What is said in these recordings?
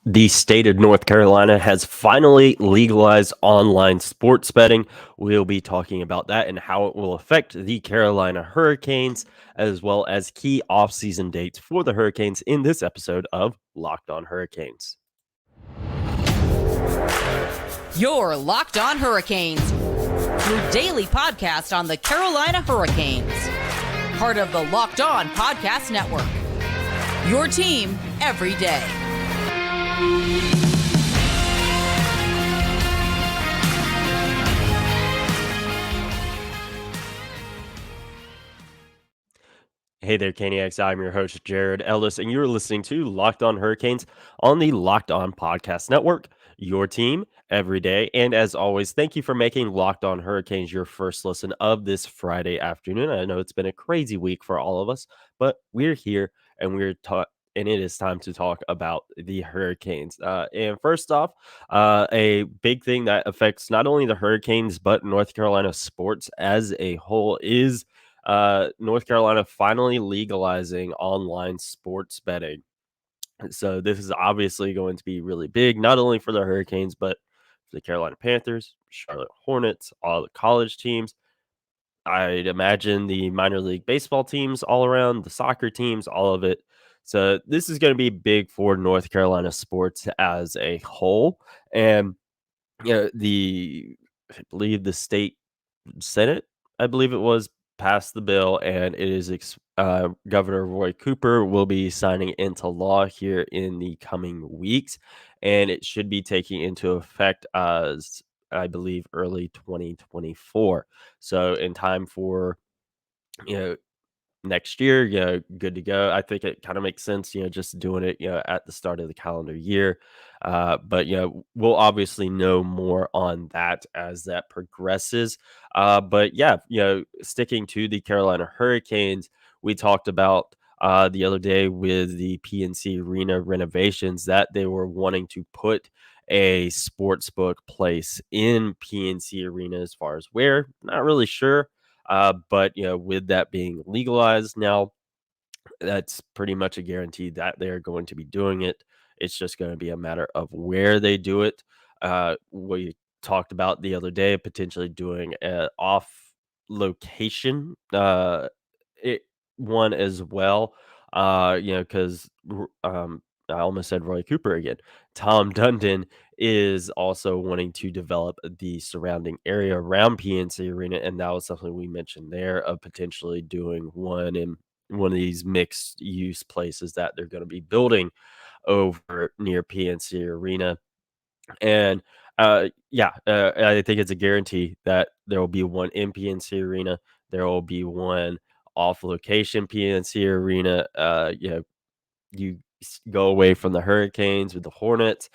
The state of North Carolina has finally legalized online sports betting. We'll be talking about that and how it will affect the Carolina Hurricanes, as well as key offseason dates for the Hurricanes in this episode of Locked On Hurricanes. Your Locked On Hurricanes, your daily podcast on the Carolina Hurricanes. Part of the Locked On Podcast Network. Your team every day. Hey there, Caniacs. I'm your host, Jared Ellis, and you're listening to Locked On Hurricanes on the Locked On Podcast Network, your team every day. And as always, thank you for making Locked On Hurricanes your first listen of this Friday afternoon. I know it's been a crazy week for all of us, but we're here and and it is time to talk about the Hurricanes. And first off, a big thing that affects not only the Hurricanes, but North Carolina sports as a whole is North Carolina finally legalizing online sports betting. So this is obviously going to be really big, not only for the Hurricanes, but for the Carolina Panthers, Charlotte Hornets, all the college teams. I'd imagine the minor league baseball teams all around, the soccer teams, all of it. So this is going to be big for North Carolina sports as a whole. And I believe the state Senate, I believe it was, passed the bill, and it is Governor Roy Cooper will be signing into law here in the coming weeks, and it should be taking into effect as I believe early 2024. So in time for you know next year, good to go. I think it kind of makes sense, just doing it, at the start of the calendar year. But, we'll obviously know more on that as that progresses. But yeah, sticking to the Carolina Hurricanes, we talked about the other day with the PNC Arena renovations that they were wanting to put a sports book place in PNC Arena. As far as where, not really sure. But with that being legalized now, that's pretty much a guarantee that they're going to be doing it. It's just going to be a matter of where they do it. We talked about the other day potentially doing an off location it, one as well. Because I almost said Roy Cooper again. Tom Dundon is also wanting to develop the surrounding area around PNC Arena, and that was something we mentioned there of potentially doing one in one of these mixed use places that they're going to be building over near PNC Arena. And I think it's a guarantee that there will be one in PNC Arena. There will be one off location PNC Arena. You go away from the Hurricanes with the Hornets,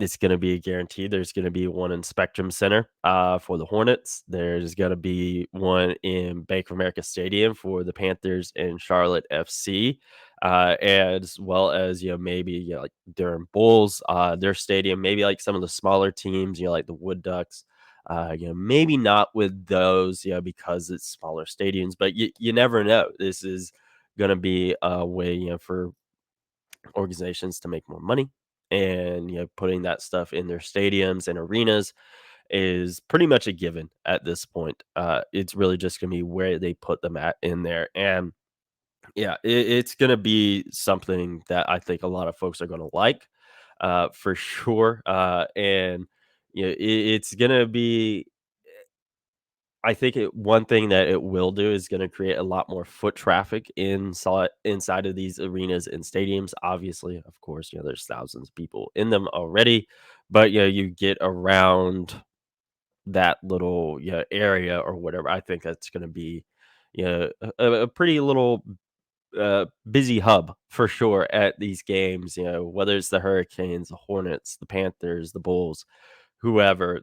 it's gonna be a guarantee. There's gonna be one in Spectrum Center, for the Hornets. There's gonna be one in Bank of America Stadium for the Panthers and Charlotte FC, as well as, maybe, like Durham Bulls, their stadium, maybe like some of the smaller teams, like the Wood Ducks, maybe not with those, because it's smaller stadiums, but you never know. This is gonna be a way, for organizations to make more money, and putting that stuff in their stadiums and arenas is pretty much a given at this point. It's really just going to be where they put them at in there. And yeah, it's going to be something that I think a lot of folks are going to like, for sure. And it's going to be, I think one thing that it will do is gonna create a lot more foot traffic inside of these arenas and stadiums. Obviously, of course, there's thousands of people in them already, but, you get around that little, area or whatever. I think that's gonna be, a pretty little, busy hub for sure at these games, whether it's the Hurricanes, the Hornets, the Panthers, the Bulls, whoever.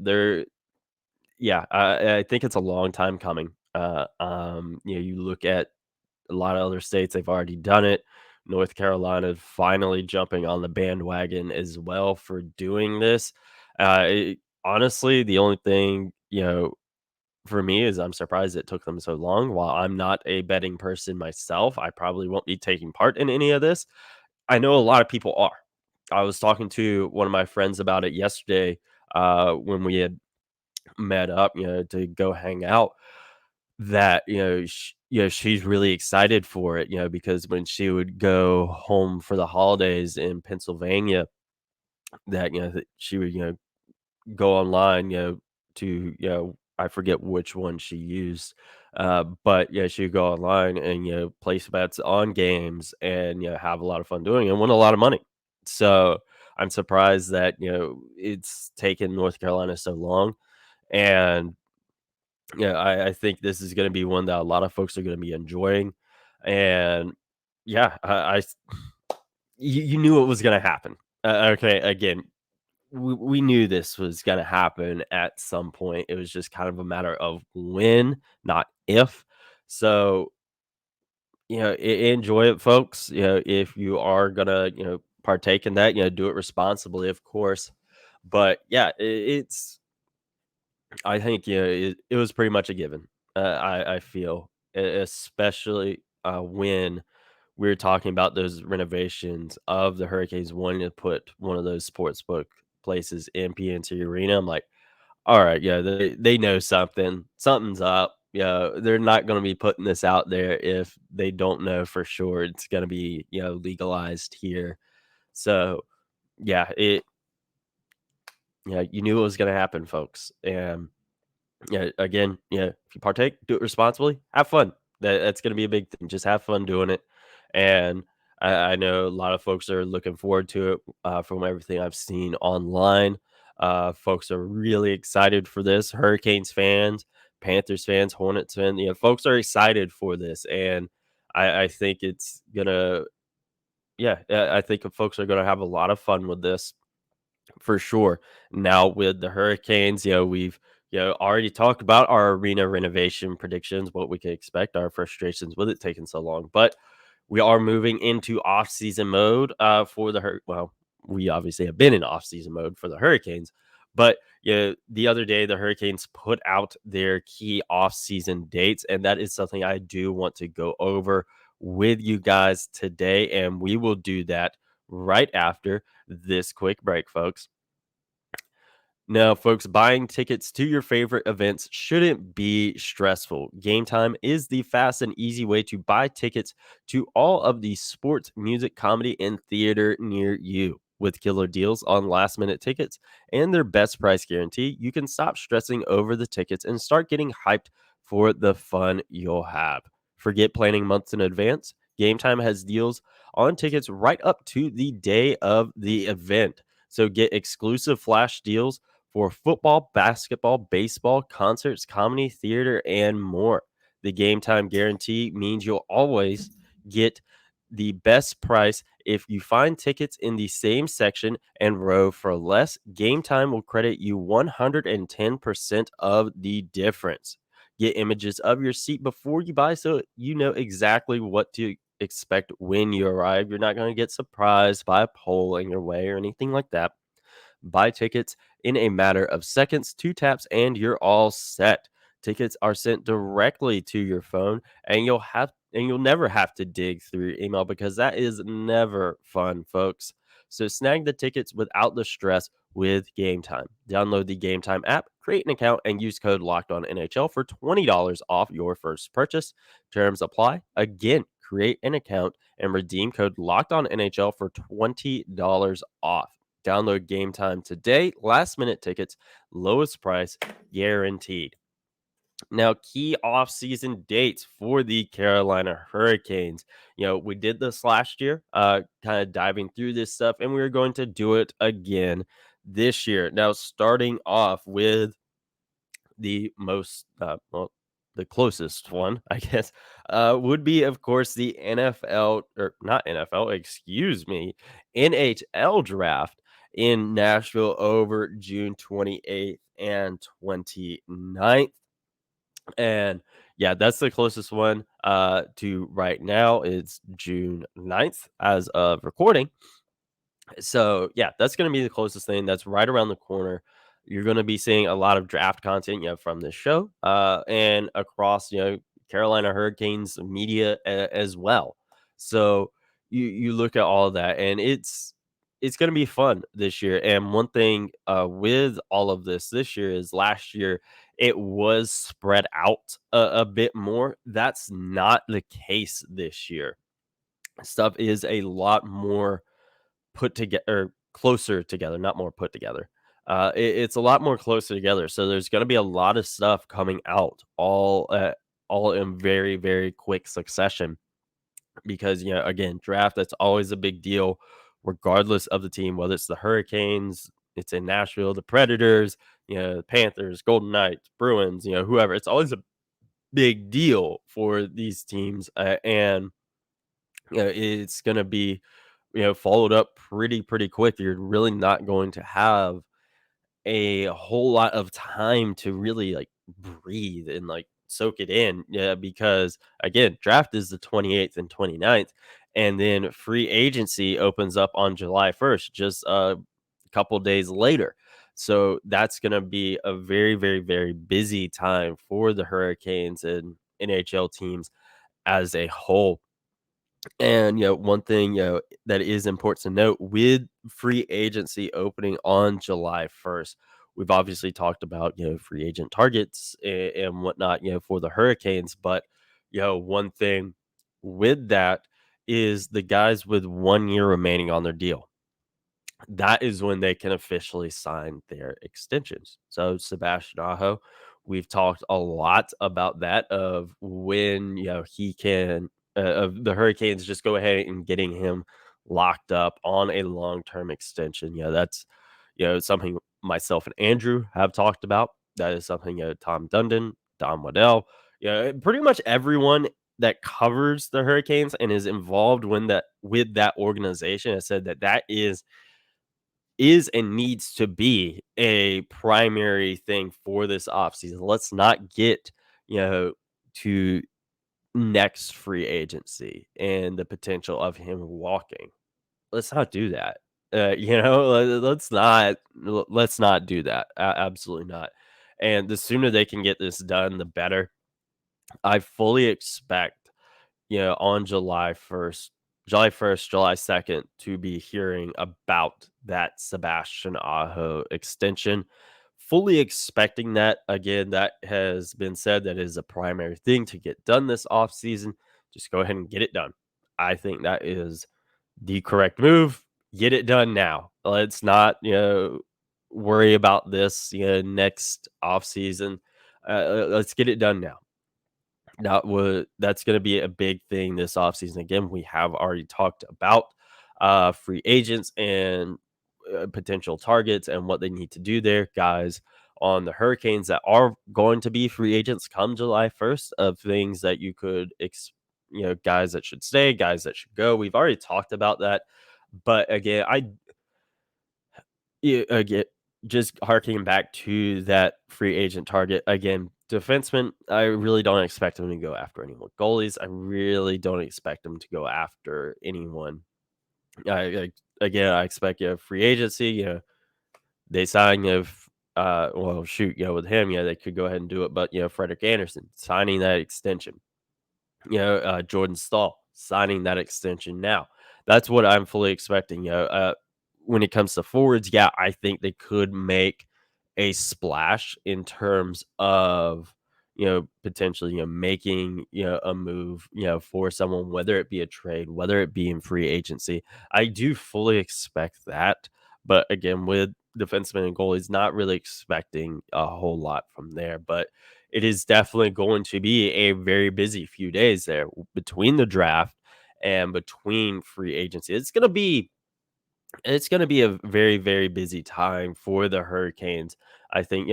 I think it's a long time coming. You look at a lot of other states, they've already done it. North Carolina finally jumping on the bandwagon as well for doing this. Honestly, the only thing, for me is I'm surprised it took them so long. While I'm not a betting person myself, I probably won't be taking part in any of this. I know a lot of people are. I was talking to one of my friends about it yesterday, when we had met up, to go hang out, that, she's really excited for it, because when she would go home for the holidays in Pennsylvania, that, that she would, go online, to, I forget which one she used, but, yeah, she would go online and, place bets on games and, have a lot of fun doing it and win a lot of money. So, I'm surprised that, it's taken North Carolina so long, and, I think this is gonna be one that a lot of folks are gonna be enjoying, and, yeah, you knew it was gonna happen. Okay, again, we knew this was gonna happen at some point. It was just kind of a matter of when, not if. So, enjoy it, folks. If you are gonna, partake in that, do it responsibly, of course. But yeah, it's I think it was pretty much a given. I feel, especially when we were talking about those renovations of the Hurricanes wanting to put one of those sportsbook places in PNC Arena. I'm like, all right, yeah, they know something. Something's up. Yeah, they're not going to be putting this out there if they don't know for sure it's going to be, legalized here. So, yeah, you knew it was going to happen, folks. And yeah, again, if you partake, do it responsibly, have fun. That's gonna be a big thing. Just have fun doing it. And I know a lot of folks are looking forward to it, from everything I've seen online. Folks are really excited for this. Hurricanes fans, Panthers fans, Hornets fans, folks are excited for this. And I think it's gonna, yeah, I think folks are gonna have a lot of fun with this for sure. Now with the Hurricanes, we've already talked about our arena renovation predictions, what we could expect, our frustrations with it taking so long. But we are moving into off-season mode for the well, we obviously have been in off-season mode for the Hurricanes. But the other day the Hurricanes put out their key off-season dates, and that is something I do want to go over with you guys today, and we will do that right after this quick break, folks. Now, folks, buying tickets to your favorite events shouldn't be stressful. Game Time is the fast and easy way to buy tickets to all of the sports, music, comedy, and theater near you. With killer deals on last minute tickets and their best price guarantee, you can stop stressing over the tickets and start getting hyped for the fun you'll have. Forget planning months in advance. Game Time has deals on tickets right up to the day of the event. So get exclusive flash deals for football, basketball, baseball, concerts, comedy, theater, and more. The Game Time guarantee means you'll always get the best price. If you find tickets in the same section and row for less, Game Time will credit you 110% of the difference. Get images of your seat before you buy so you know exactly what to expect when you arrive. You're not going to get surprised by a pole in your way or anything like that. Buy tickets in a matter of seconds, two taps, and you're all set. Tickets are sent directly to your phone, and you'll never have to dig through your email because that is never fun, folks. So snag the tickets without the stress with Game Time. Download the Game Time app, create an account, and use code Locked On NHL for $20 off your first purchase. Terms apply. Again, create an account and redeem code Locked On NHL for $20 off. Download Game Time today. Last minute tickets, lowest price guaranteed. Now, key off-season dates for the Carolina Hurricanes. We did this last year, kind of diving through this stuff, and we're going to do it again this year. Now, starting off with the most, the closest one, I guess, would be, of course, the NFL, or not NFL, excuse me, NHL draft in Nashville over June 28th and 29th. And yeah, that's the closest one to right now. It's June 9th as of recording. So yeah, that's going to be the closest thing. That's right around the corner. You're going to be seeing a lot of draft content, from this show, and across, Carolina Hurricanes media as well. So you look at all of that, and it's gonna be fun this year, and one thing, with all of this year is last year, it was spread out a bit more. That's not the case this year. Stuff is a lot more put together or closer together, not more put together. It's a lot more closer together, so there's gonna be a lot of stuff coming out all in very, very quick succession because, again, draft, that's always a big deal regardless of the team, whether it's the Hurricanes, it's in Nashville, the Predators, the Panthers, Golden Knights, Bruins, whoever. It's always a big deal for these teams, and it's gonna be, followed up pretty quick. You're really not going to have a whole lot of time to really, like, breathe and, like, soak it in, yeah, because, again, draft is the 28th and 29th, and then free agency opens up on July 1st, just a couple days later. So, that's gonna be a very, very, very busy time for the Hurricanes and NHL teams as a whole. And, one thing, that is important to note with free agency opening on July 1st, we've obviously talked about, free agent targets and whatnot, for the Hurricanes. But, one thing with that is the guys with 1 year remaining on their deal. That is when they can officially sign their extensions. So Sebastian Aho, we've talked a lot about that of when he can of the Hurricanes just go ahead and getting him locked up on a long-term extension. That's something myself and Andrew have talked about. That is something Tom Dundon, Don Waddell, pretty much everyone that covers the Hurricanes and is involved when that with that organization has said that that is and needs to be a primary thing for this offseason. Let's not get, to next free agency and the potential of him walking. Let's not do that. Let's not do that. Absolutely not. And the sooner they can get this done, the better. I fully expect on July 1st, July 2nd, to be hearing about that Sebastian Aho extension. Fully expecting that. Again, that has been said that is a primary thing to get done this offseason. Just go ahead and get it done. I think that is the correct move. Get it done now. Let's not, worry about this, next offseason. Let's get it done now. That's gonna be a big thing this offseason. Again, we have already talked about, free agents and, potential targets and what they need to do there. Guys on the Hurricanes that are going to be free agents come July 1st of things that you could guys that should stay, guys that should go. We've already talked about that, but again, yeah, again, just harking back to that free agent target again, defensemen, I really don't expect them to go after anyone. Goalies, I really don't expect them to go after anyone. Again, I expect free agency. They sign well, shoot, with him, they could go ahead and do it. But Frederick Anderson signing that extension. Jordan Stahl signing that extension now. That's what I'm fully expecting. When it comes to forwards, yeah, I think they could make a splash in terms of potentially making a move for someone, whether it be a trade, whether it be in free agency. I do fully expect that, but again, with defensemen and goalies, not really expecting a whole lot from there. But it is definitely going to be a very busy few days there between the draft and between free agency. It's gonna be a very, very busy time for the Hurricanes. I think,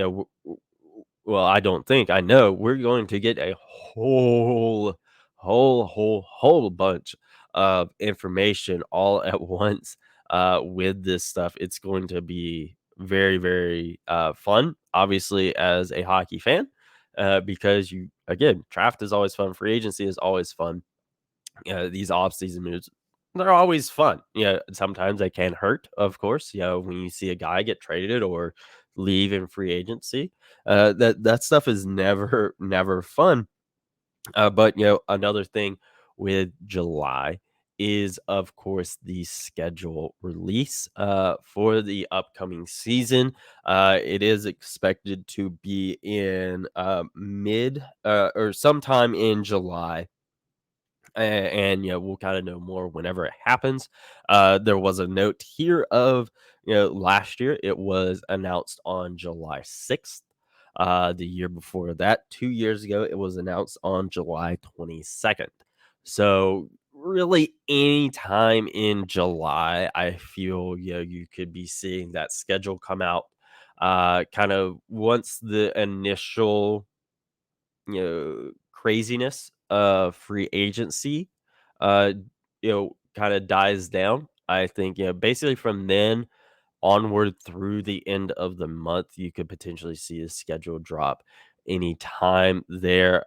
well, I don't think, I know we're going to get a whole bunch of information all at once with this stuff. It's going to be very, very fun, obviously, as a hockey fan, because again, draft is always fun, free agency is always fun. These off-season moves, they're always fun. Sometimes they can hurt, of course. When you see a guy get traded or leave in free agency, that stuff is never fun. But another thing with July is, of course, the schedule release for the upcoming season. It is expected to be in mid or sometime in July. And we'll kind of know more whenever it happens. There was a note here of last year it was announced on July 6th. The year before that, 2 years ago, it was announced on July 22nd. So really, any time in July, I feel you could be seeing that schedule come out. Kind of once the initial craziness of free agency, uh, kind of dies down. I think, basically from then onward through the end of the month, you could potentially see a schedule drop anytime there.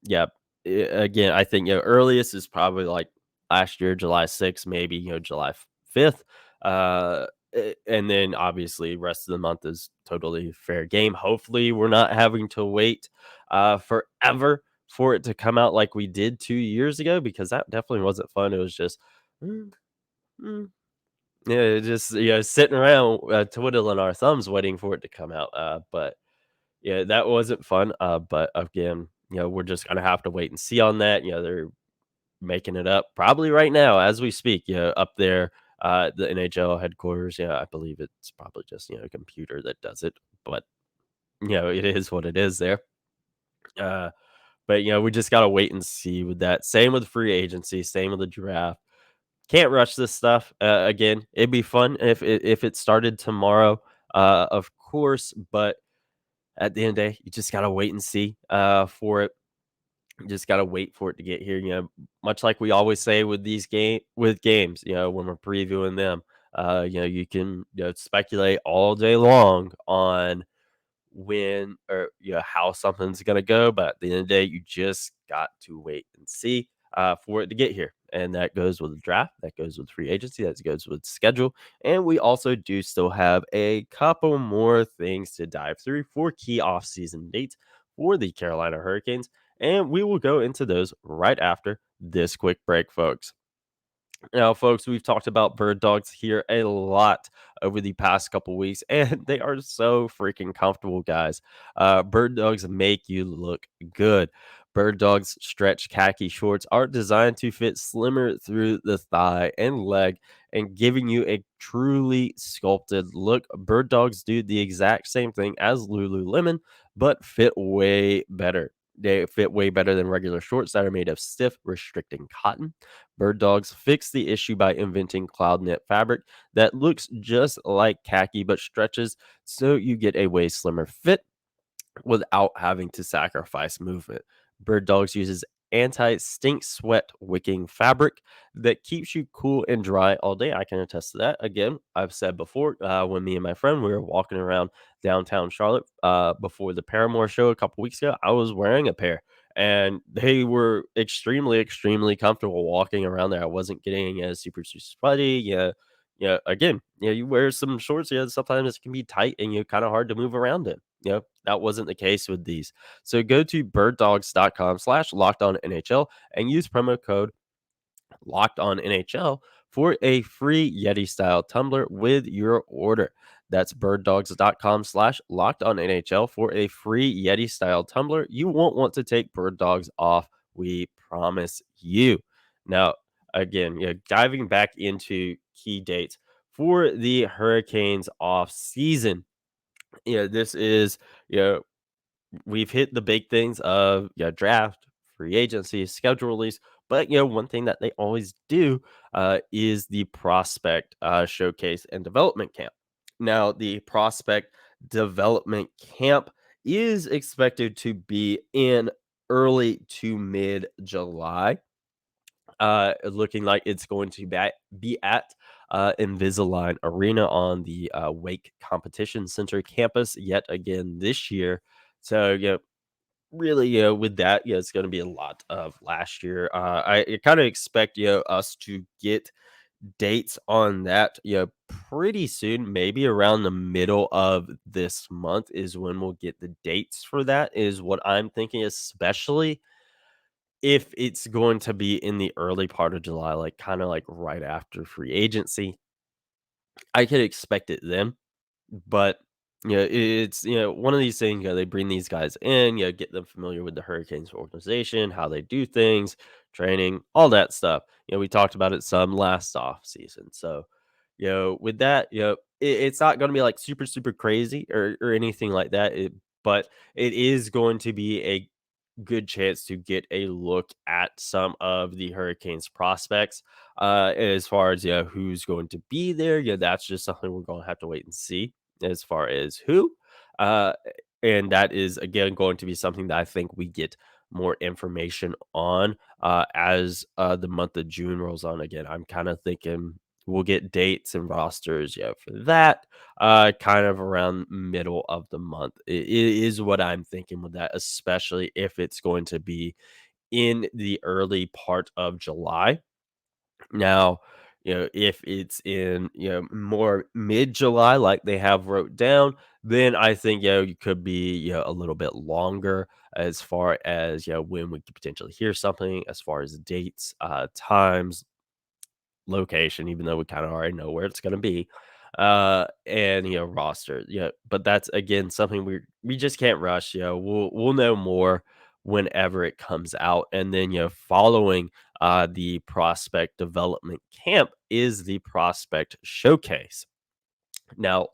Yeah, again, I think earliest is probably like last year, July 6th, maybe July 5th. And then obviously rest of the month is totally fair game. Hopefully, we're not having to wait forever for it to come out like we did 2 years ago because that definitely wasn't fun. It was just "Mm, mm, yeah, just, sitting around, twiddling our thumbs waiting for it to come out, but, yeah, that wasn't fun, but again, we're just gonna have to wait and see on that. They're making it up probably right now as we speak, up there, the NHL headquarters. I believe it's probably just, a computer that does it, but, it is what it is there. But, we just gotta wait and see with that. Same with free agency, same with the draft. Can't rush this stuff. Again, it'd be fun if it started tomorrow, of course, but at the end of the day, you just gotta wait and see for it. You just gotta wait for it to get here. Much like we always say with these games, when we're previewing them, you can speculate all day long on when or how something's gonna go, but at the end of the day, you just got to wait and see for it to get here. And that goes with the draft, that goes with free agency, that goes with schedule. And we also do still have a couple more things to dive through for key offseason dates for the Carolina Hurricanes. And we will go into those right after this quick break, folks. Now, folks, we've talked about bird dogs here a lot over the past couple weeks, and they are so freaking comfortable, guys. Bird dogs make you look good. Bird dogs stretch khaki shorts are designed to fit slimmer through the thigh and leg and giving you a truly sculpted look. Bird dogs do the exact same thing as Lululemon, but fit way better. They fit way better than regular shorts that are made of stiff, restricting cotton. Bird Dogs fixed the issue by inventing cloud knit fabric that looks just like khaki but stretches so you get a way slimmer fit without having to sacrifice movement. Bird Dogs uses anti-stink sweat wicking fabric that keeps you cool and dry all day. I can attest to that. Again, I've said before, when me and my friend we were walking around downtown Charlotte before the Paramore show a couple weeks ago, I was wearing a pair. And they were extremely, extremely comfortable walking around there. I wasn't getting super, super sweaty. Yeah, again, you wear some shorts, sometimes it can be tight and kind of hard to move around in. That wasn't the case with these. So go to birddogs.com/locked on NHL and use promo code locked on NHL for a free Yeti style tumbler with your order. That's birddogs.com/locked on NHL for a free Yeti style tumbler. You won't want to take bird dogs off. We promise you. Now, again, diving back into key dates for the Hurricanes off season. This is, you know, we've hit the big things of draft, free agency, schedule release. But one thing that they always do is the prospect showcase and development camp. Now, the prospect development camp is expected to be in early to mid July. Looking like it's going to be at Invisalign Arena on the Wake Competition Center campus yet again this year. So, really, with that, it's going to be a lot of last year. I kind of expect, us to get dates on that, pretty soon, maybe around the middle of this month is when we'll get the dates for that, is what I'm thinking, especially if it's going to be in the early part of July, like, kinda, like, right after free agency, I could expect it then. But, it's, one of these things, they bring these guys in, get them familiar with the Hurricanes organization, how they do things, training, all that stuff. We talked about it some last off season. So, with that, it's not going to be like super, super crazy or anything like that. But it is going to be a good chance to get a look at some of the Hurricanes prospects. As far as who's going to be there, that's just something we're going to have to wait and see as far as who. Uh, and that is again going to be something that I think we get more information on as the month of June rolls on. Again, I'm kind of thinking we'll get dates and rosters, for that kind of around middle of the month. It is what I'm thinking with that, especially if it's going to be in the early part of July. Now, if it's in, more mid-July, like they have wrote down, then I think, you could be, a little bit longer as far as, when we could potentially hear something as far as dates, times, location, even though we kind of already know where it's going to be. And roster. But that's again something we just can't rush. We'll know more whenever it comes out. And then, following the prospect development camp is the prospect showcase. Now,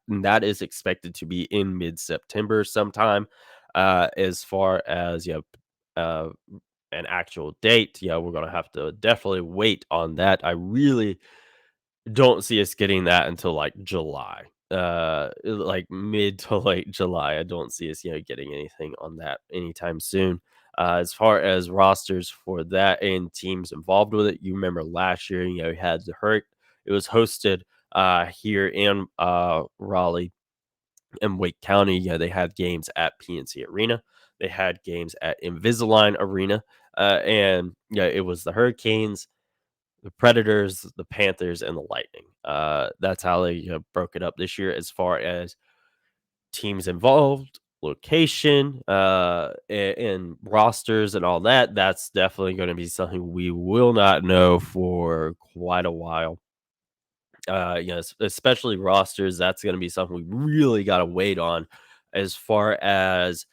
and that is expected to be in mid-September sometime. As far as uh, an actual date, we're gonna have to definitely wait on that. I really don't see us getting that until like July, like mid to late July. I don't see us, getting anything on that anytime soon. As far as rosters for that and teams involved with it, you remember last year, you had the Hurt. It was hosted here in Raleigh and Wake County. They had games at PNC Arena. They had games at Invisalign Arena, and it was the Hurricanes, the Predators, the Panthers, and the Lightning. That's how they broke it up this year as far as teams involved, location, and rosters and all that. That's definitely going to be something we will not know for quite a while. Especially rosters. That's going to be something we really got to wait on as far as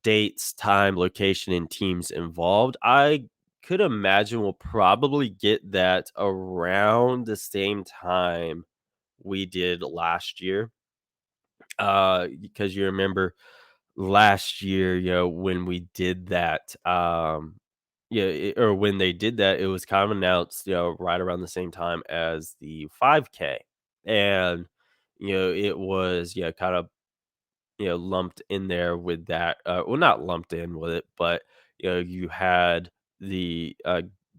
dates, time, location, and teams involved. I could imagine we'll probably get that around the same time we did last year. Because you remember last year, when we did that, or when they did that, it was kind of announced, right around the same time as the 5K. And, it was, kind of lumped in there with that, well, not lumped in with it, but, you had the,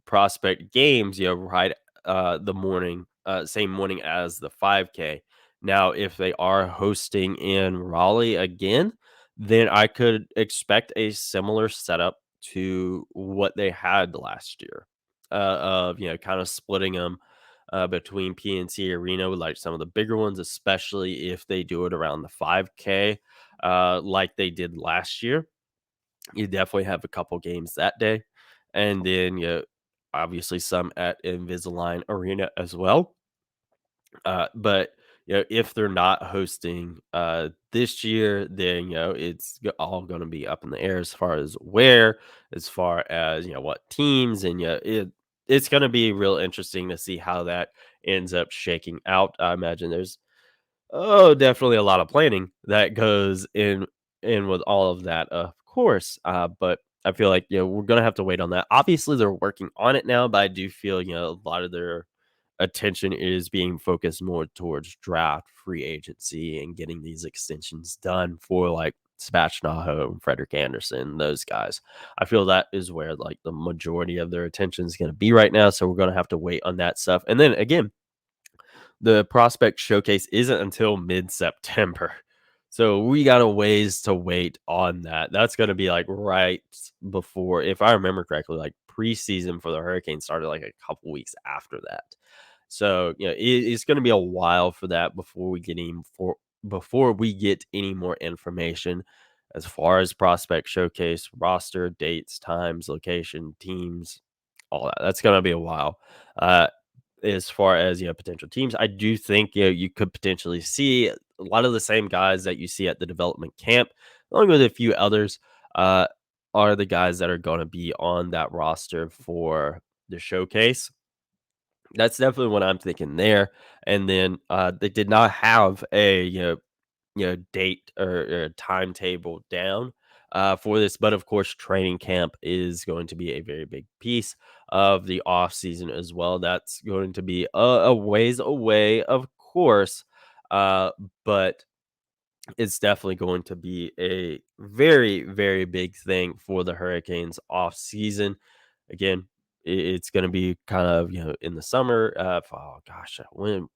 prospect games, right, the morning, same morning as the 5K. Now, if they are hosting in Raleigh again, then I could expect a similar setup to what they had last year, of, kinda splitting them between PNC Arena with, like, some of the bigger ones, especially if they do it around the 5K, like they did last year. You definitely have a couple games that day, and then, obviously some at Invisalign Arena as well. But, if they're not hosting, this year, then, all gonna be up in the air as far as where, as far as, what teams, and, it's gonna be real interesting to see how that ends up shaking out. I imagine there's, oh, definitely a lot of planning that goes in with all of that, of course, but I feel like, we're gonna have to wait on that. Obviously, they're working on it now, but I do feel, a lot of their attention is being focused more towards draft, free agency, and getting these extensions done for, like, Sebastian Aho and Frederick Anderson, those guys. I feel that is where, like, the majority of their attention is gonna be right now, so we're gonna have to wait on that stuff, and then, again, the prospect showcase isn't until mid-September. So we got a ways to wait on that. That's gonna be, like, right before, if I remember correctly, like, preseason for the Hurricanes started, like, a couple weeks after that. So, it's gonna be a while for that before we get any more information. as far as prospect showcase, roster, dates, times, location, teams, all that. That's gonna be a while. Uh, as far as potential teams, I do think you could potentially see a lot of the same guys that you see at the development camp, along with a few others. Uh, are the guys that are going to be on that roster for the showcase? That's definitely what I'm thinking there. And then they did not have a date or timetable down for this, but of course, training camp is going to be a very big piece of the off season as well. That's going to be a ways away, of course, uh, but it's definitely going to be a very, very big thing for the Hurricanes off season. Again, it's going to be kind of in the summer. Oh gosh, when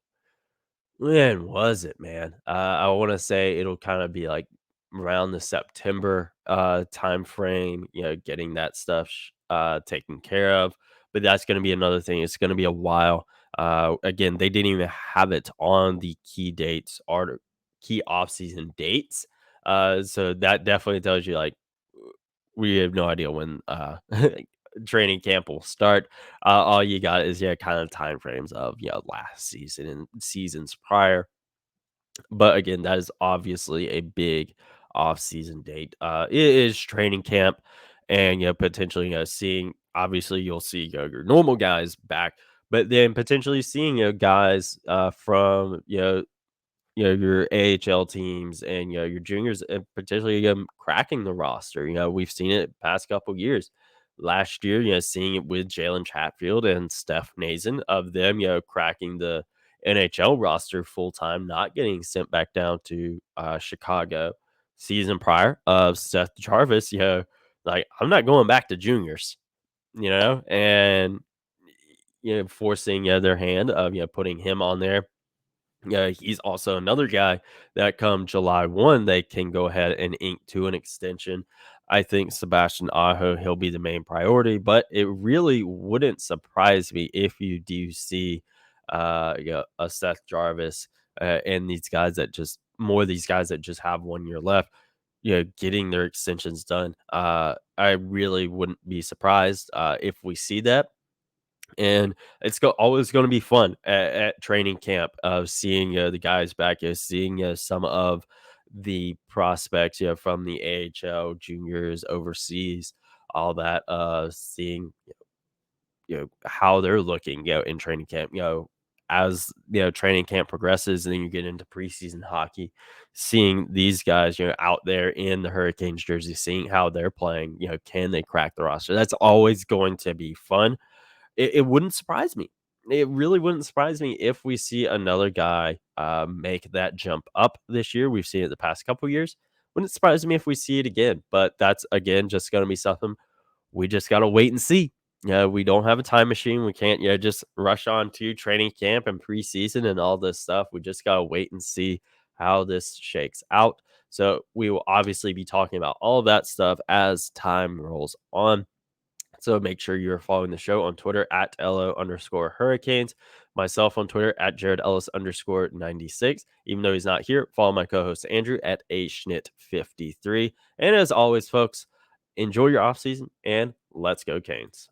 was it, man? I wanna say it'll kinda be, like, around the September, time frame, getting that stuff taken care of, but that's gonna be another thing, it's gonna be a while. Again, they didn't even have it on the key dates or key off-season dates, so that definitely tells you, like, we have no idea when, training camp will start. All you got is, kind of time frames of, last season and seasons prior. But again, that is obviously a big off-season date. It is training camp, and potentially seeing. Obviously, you'll see your normal guys back, but then potentially seeing guys from your AHL teams and, your juniors and potentially, cracking the roster. We've seen it past couple years. Last year, seeing it with Jalen Chatfield and Steph Nason of them, cracking the NHL roster full time, not getting sent back down to Chicago. Season prior of Seth Jarvis, like, I'm not going back to juniors, and forcing their hand of putting him on there. Yeah, he's also another guy that come July 1, they can go ahead and ink to an extension. I think Sebastian Aho, he'll be the main priority, but it really wouldn't surprise me if you do see a Seth Jarvis and these guys that just more of these guys that just have 1 year left, getting their extensions done. I really wouldn't be surprised if we see that. And it's always going to be fun at training camp of seeing the guys back, seeing some of the prospects, from the AHL juniors overseas, all that, seeing how they're looking, in training camp, as training camp progresses, and then you get into preseason hockey, seeing these guys, out there in the Hurricanes jersey, seeing how they're playing, can they crack the roster? That's always going to be fun. It wouldn't surprise me. It really wouldn't surprise me if we see another guy, make that jump up this year. We've seen it the past couple years. Wouldn't surprise me if we see it again, but that's, again, just gonna be something we just gotta wait and see. Yeah, we don't have a time machine. We can't, just rush on to training camp and preseason and all this stuff. We just gotta wait and see how this shakes out. So, we will obviously be talking about all of that stuff as time rolls on. So make sure you're following the show on Twitter at LO_Hurricanes. Myself on Twitter at Jared Ellis _96. Even though he's not here, follow my co-host Andrew at ASchnit53. And as always, folks, enjoy your offseason and let's go Canes.